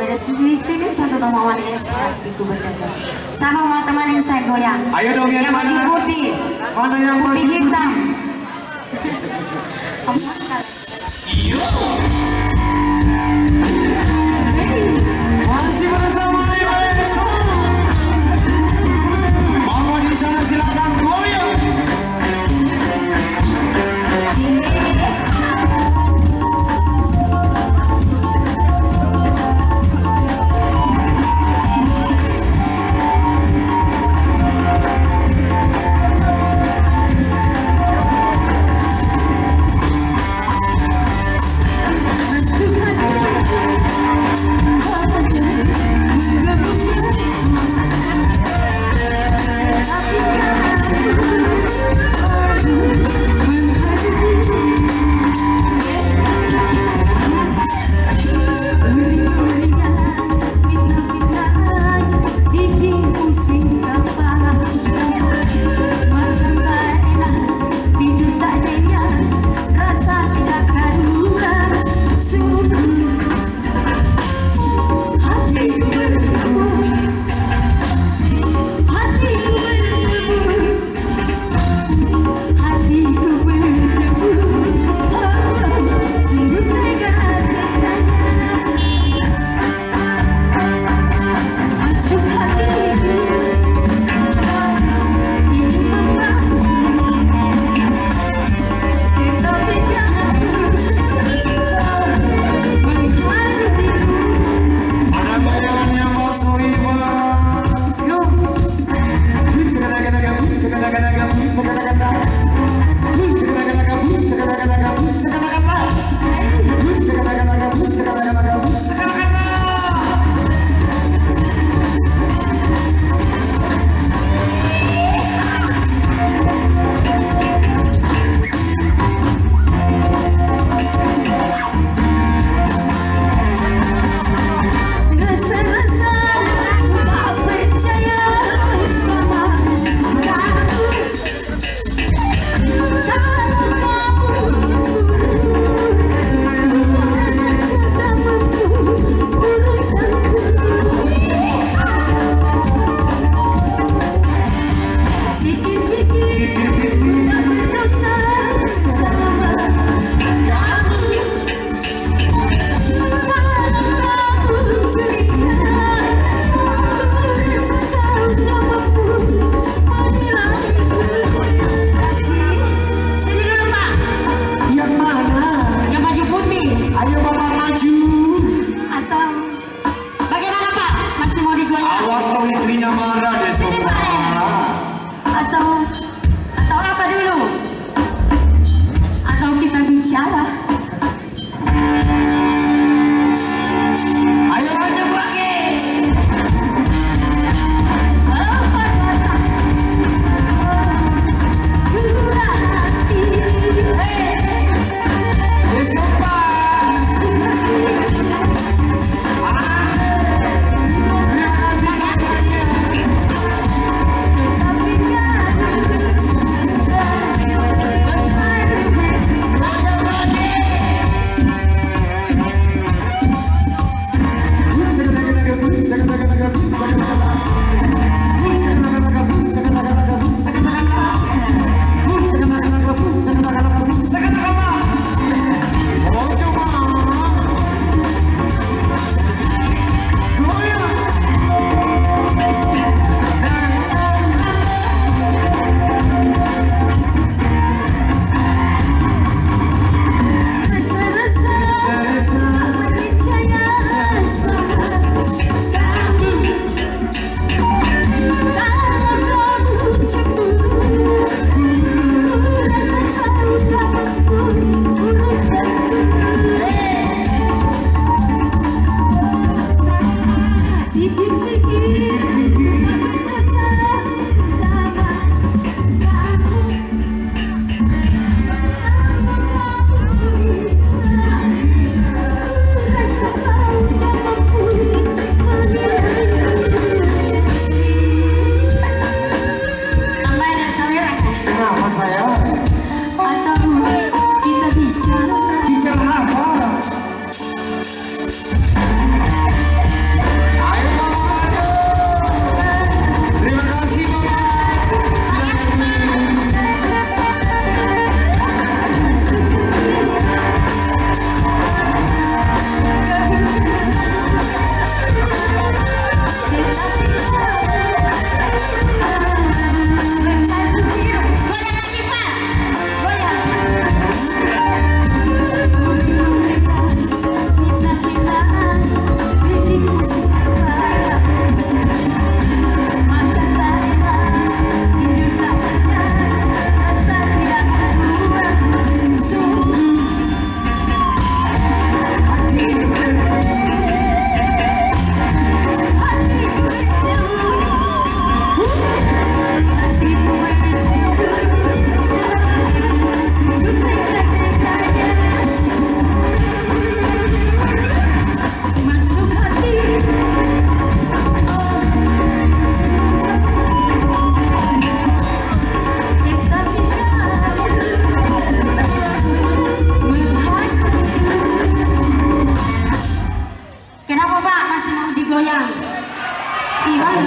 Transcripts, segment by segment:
ada sini satu teman yang itu berdagang. Sama mau temanin saya goyang. Ayo dong yang baju mana? putih. Mana yang putih baju hitam? Kamu masih bersama Yoeso. Mama di sana silakan goyang.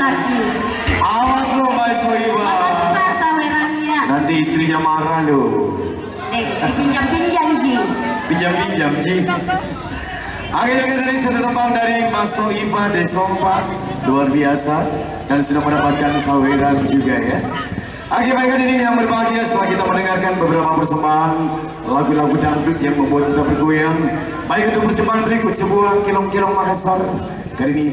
lagi. Awas lo Mbak Soiba. Makasih Pak sawerannya. Nanti istrinya marah lo. Dipinjam-pinjam Ji. Pinjam-pinjam Ji. Akhirnya kita dari satu tembang dari Mbak Soiba Desompa. Luar biasa. Dan sudah mendapatkan saweran juga ya. Akhir baik ini yang berbahagia setelah kita mendengarkan beberapa persembahan lagu-lagu dangdut yang membuat kita bergoyang. Baik untuk persembahan berikut sebuah Kilong-Kilong Makassar. Kali ini